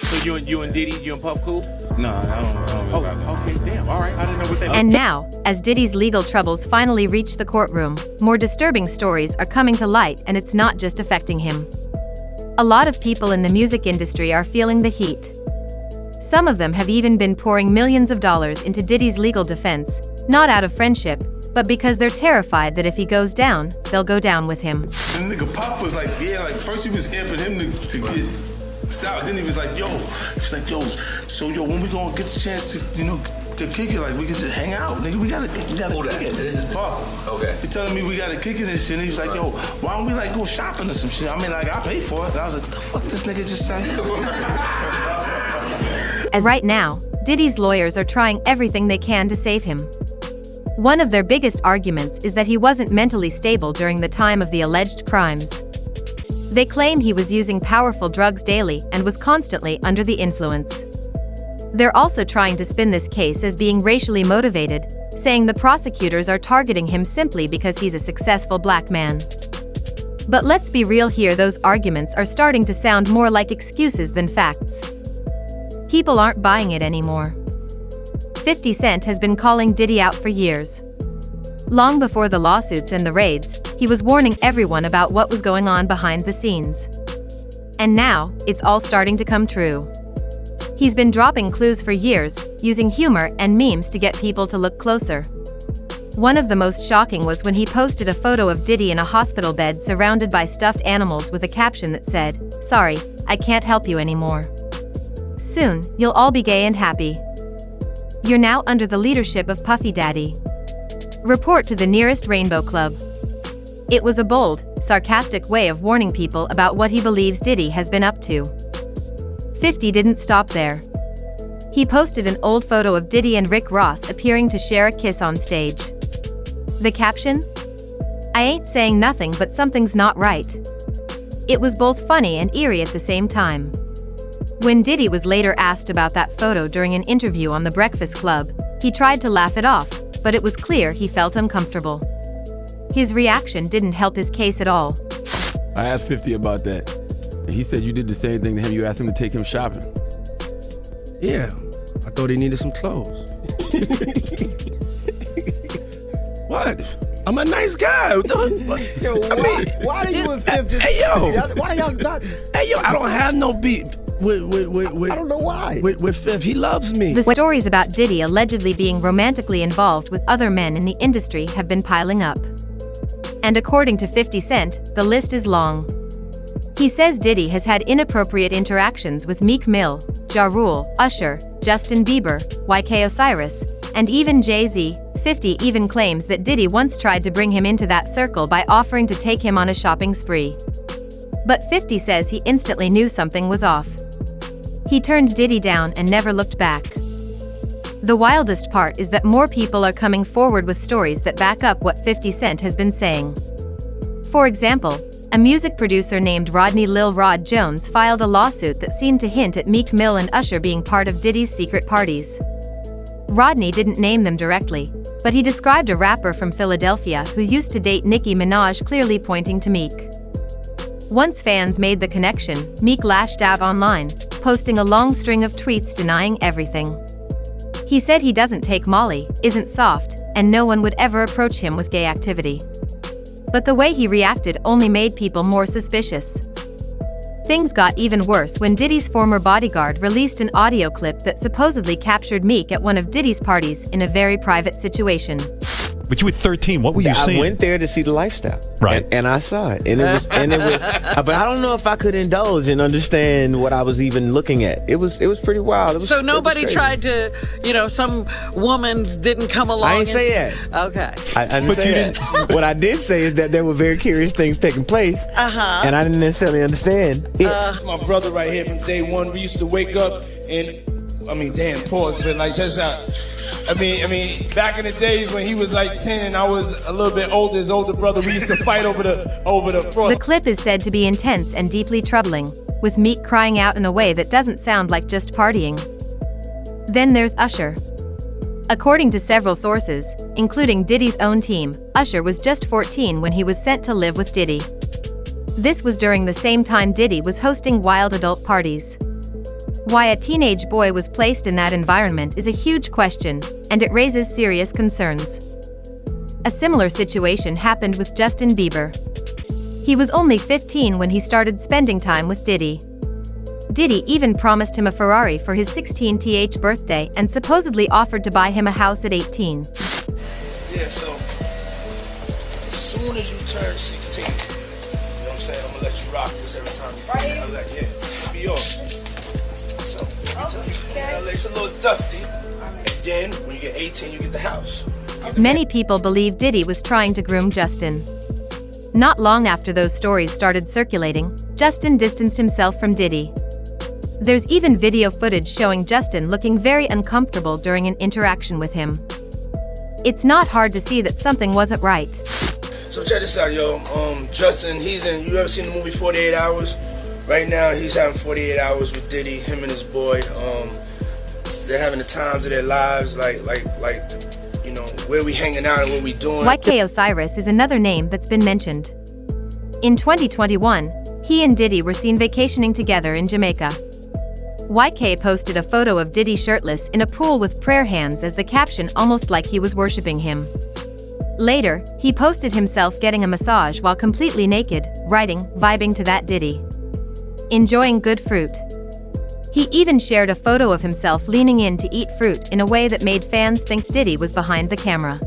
So you and Diddy, you and Puff cool? No, I don't Oh, okay, damn. All right, I didn't know what that. And now, as Diddy's legal troubles finally reach the courtroom, more disturbing stories are coming to light, and it's not just affecting him. A lot of people in the music industry are feeling the heat. Some of them have even been pouring millions of dollars into Diddy's legal defense, not out of friendship, but because they're terrified that if he goes down, they'll go down with him. The nigga Pop was like, yeah, like first he was amping him to get stout. Then he was like, he's like, so when we gonna get the chance to, to kick it, like we can just hang out, nigga. We gotta kick it. This is Pop. Okay. He telling me we gotta kick it and shit. And he was like, why don't we like go shopping or some shit? I mean, like I pay for it. And I was like, what the fuck this nigga just said? As right now, Diddy's lawyers are trying everything they can to save him. One of their biggest arguments is that he wasn't mentally stable during the time of the alleged crimes. They claim he was using powerful drugs daily and was constantly under the influence. They're also trying to spin this case as being racially motivated, saying the prosecutors are targeting him simply because he's a successful black man. But let's be real here, those arguments are starting to sound more like excuses than facts. People aren't buying it anymore. 50 Cent has been calling Diddy out for years. Long before the lawsuits and the raids, he was warning everyone about what was going on behind the scenes. And now, it's all starting to come true. He's been dropping clues for years, using humor and memes to get people to look closer. One of the most shocking was when he posted a photo of Diddy in a hospital bed surrounded by stuffed animals with a caption that said, "Sorry, I can't help you anymore. Soon, you'll all be gay and happy. You're now under the leadership of Puffy Daddy. Report to the nearest Rainbow Club." It was a bold, sarcastic way of warning people about what he believes Diddy has been up to. 50 didn't stop there. He posted an old photo of Diddy and Rick Ross appearing to share a kiss on stage. The caption? "I ain't saying nothing, but something's not right." It was both funny and eerie at the same time. When Diddy was later asked about that photo during an interview on The Breakfast Club, he tried to laugh it off, but it was clear he felt uncomfortable. His reaction didn't help his case at all. I asked 50 about that, and he said you did the same thing to him. You asked him to take him shopping. Yeah, I thought he needed some clothes. What? I'm a nice guy. Yo, why are you and 50? Hey, yo. Why y'all not? Hey, yo, I don't have no beef with I don't know why. With Fifth. He loves me. The stories about Diddy allegedly being romantically involved with other men in the industry have been piling up. And according to 50 Cent, the list is long. He says Diddy has had inappropriate interactions with Meek Mill, Ja Rule, Usher, Justin Bieber, YK Osiris, and even Jay-Z. 50 even claims that Diddy once tried to bring him into that circle by offering to take him on a shopping spree. But 50 says he instantly knew something was off. He turned Diddy down and never looked back. The wildest part is that more people are coming forward with stories that back up what 50 Cent has been saying. For example, a music producer named Rodney Lil Rod Jones filed a lawsuit that seemed to hint at Meek Mill and Usher being part of Diddy's secret parties. Rodney didn't name them directly, but he described a rapper from Philadelphia who used to date Nicki Minaj, clearly pointing to Meek. Once fans made the connection, Meek lashed out online, posting a long string of tweets denying everything. He said he doesn't take Molly, isn't soft, and no one would ever approach him with gay activity. But the way he reacted only made people more suspicious. Things got even worse when Diddy's former bodyguard released an audio clip that supposedly captured Meek at one of Diddy's parties in a very private situation. But you were 13. What were you seeing? I went there to see the lifestyle, right? And I saw it, and it was, but I don't know if I could indulge and understand what I was even looking at. It was pretty wild. So nobody tried to, some woman didn't come along. I didn't say that. Okay. I didn't say that. What I did say is that there were very curious things taking place, and I didn't necessarily understand it. My brother right here from day one, we used to wake up and, pause, but like that's how. Back in the days when he was like 10 and I was a little bit older, his older brother, we used to fight over the frost. The clip is said to be intense and deeply troubling, with Meek crying out in a way that doesn't sound like just partying. Then there's Usher. According to several sources, including Diddy's own team, Usher was just 14 when he was sent to live with Diddy. This was during the same time Diddy was hosting wild adult parties. Why a teenage boy was placed in that environment is a huge question, and it raises serious concerns. A similar situation happened with Justin Bieber. He was only 15 when he started spending time with Diddy. Diddy even promised him a Ferrari for his 16th birthday and supposedly offered to buy him a house at 18. Yeah, so as soon as you turn 16, you know what I'm saying? I'm gonna let you rock this every time you come in LA. Yeah, it'll be yours. So every time you come in LA, it's a little dusty. And then when you get 18, you get the house. Many people believe Diddy was trying to groom Justin. Not long after those stories started circulating, Justin distanced himself from Diddy. There's even video footage showing Justin looking very uncomfortable during an interaction with him. It's not hard to see that something wasn't right. So check this out, yo. Justin, you ever seen the movie 48 Hours? Right now, he's having 48 hours with Diddy, him and his boy. They're having the times of their lives, you know, where we hanging out and what we doing. YK Osiris is another name that's been mentioned. In 2021, he and Diddy were seen vacationing together in Jamaica. YK posted a photo of Diddy shirtless in a pool with prayer hands as the caption, almost like he was worshipping him. Later, he posted himself getting a massage while completely naked, writing, "Vibing to that Diddy. Enjoying good fruit." He even shared a photo of himself leaning in to eat fruit in a way that made fans think Diddy was behind the camera.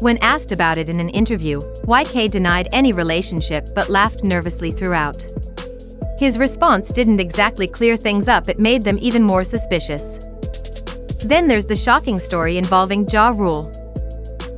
When asked about it in an interview, YK denied any relationship but laughed nervously throughout. His response didn't exactly clear things up, it made them even more suspicious. Then there's the shocking story involving Ja Rule.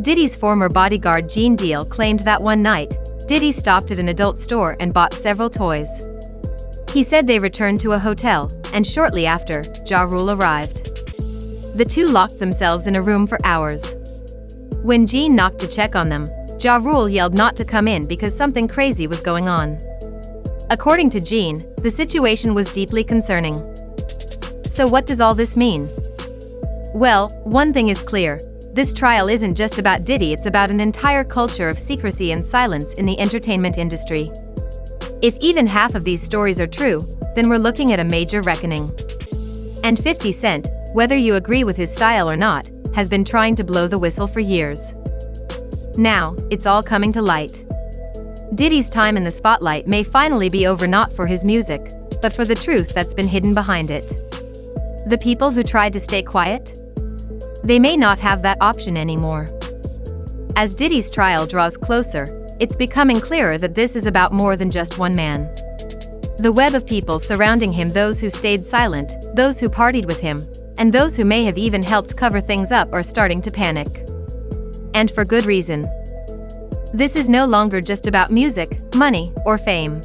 Diddy's former bodyguard Gene Deal claimed that one night, Diddy stopped at an adult store and bought several toys. He said they returned to a hotel, and shortly after, Ja Rule arrived. The two locked themselves in a room for hours. When Gene knocked to check on them, Ja Rule yelled not to come in because something crazy was going on. According to Gene, the situation was deeply concerning. So what does all this mean? Well, one thing is clear. This trial isn't just about Diddy, it's about an entire culture of secrecy and silence in the entertainment industry. If even half of these stories are true, then we're looking at a major reckoning. And 50 Cent, whether you agree with his style or not, has been trying to blow the whistle for years. Now, it's all coming to light. Diddy's time in the spotlight may finally be over, not for his music, but for the truth that's been hidden behind it. The people who tried to stay quiet? They may not have that option anymore. As Diddy's trial draws closer, it's becoming clearer that this is about more than just one man. The web of people surrounding him, those who stayed silent, those who partied with him, and those who may have even helped cover things up, are starting to panic. And for good reason. This is no longer just about music, money, or fame.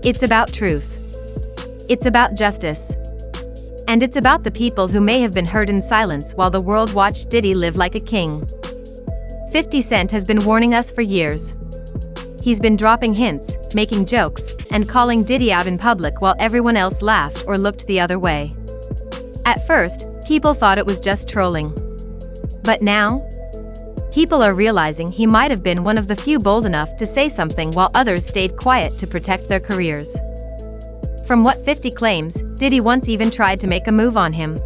It's about truth. It's about justice. And it's about the people who may have been heard in silence while the world watched Diddy live like a king. 50 Cent has been warning us for years. He's been dropping hints, making jokes, and calling Diddy out in public while everyone else laughed or looked the other way. At first, people thought it was just trolling. But now, people are realizing he might have been one of the few bold enough to say something while others stayed quiet to protect their careers. From what 50 claims, Diddy once even tried to make a move on him.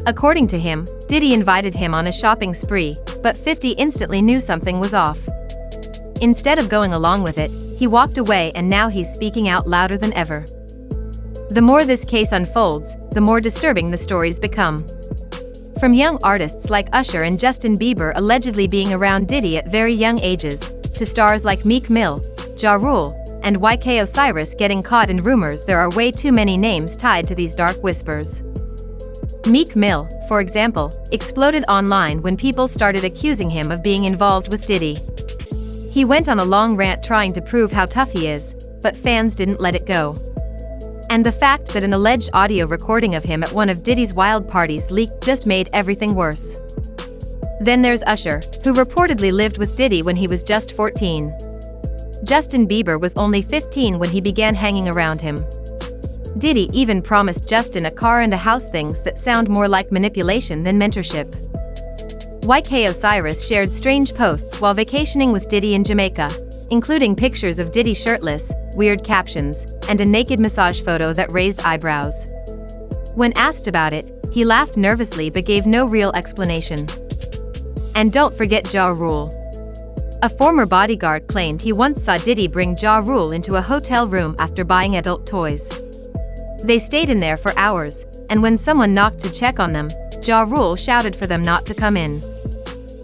According to him, Diddy invited him on a shopping spree, but 50 instantly knew something was off. Instead of going along with it, he walked away, and now he's speaking out louder than ever. The more this case unfolds, the more disturbing the stories become. From young artists like Usher and Justin Bieber allegedly being around Diddy at very young ages, to stars like Meek Mill, Ja Rule, and YK Osiris getting caught in rumors, there are way too many names tied to these dark whispers. Meek Mill, for example, exploded online when people started accusing him of being involved with Diddy. He went on a long rant trying to prove how tough he is, but fans didn't let it go. And the fact that an alleged audio recording of him at one of Diddy's wild parties leaked just made everything worse. Then there's Usher, who reportedly lived with Diddy when he was just 14. Justin Bieber was only 15 when he began hanging around him. Diddy even promised Justin a car and a house, things that sound more like manipulation than mentorship. YK Osiris shared strange posts while vacationing with Diddy in Jamaica, including pictures of Diddy shirtless, weird captions, and a naked massage photo that raised eyebrows. When asked about it, he laughed nervously but gave no real explanation. And don't forget Ja Rule. A former bodyguard claimed he once saw Diddy bring Ja Rule into a hotel room after buying adult toys. They stayed in there for hours, and when someone knocked to check on them, Ja Rule shouted for them not to come in.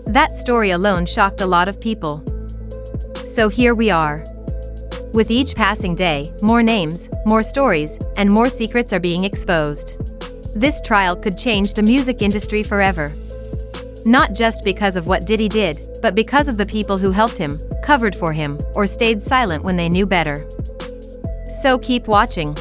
That story alone shocked a lot of people. So here we are. With each passing day, more names, more stories, and more secrets are being exposed. This trial could change the music industry forever. Not just because of what Diddy did, but because of the people who helped him, covered for him, or stayed silent when they knew better. So keep watching.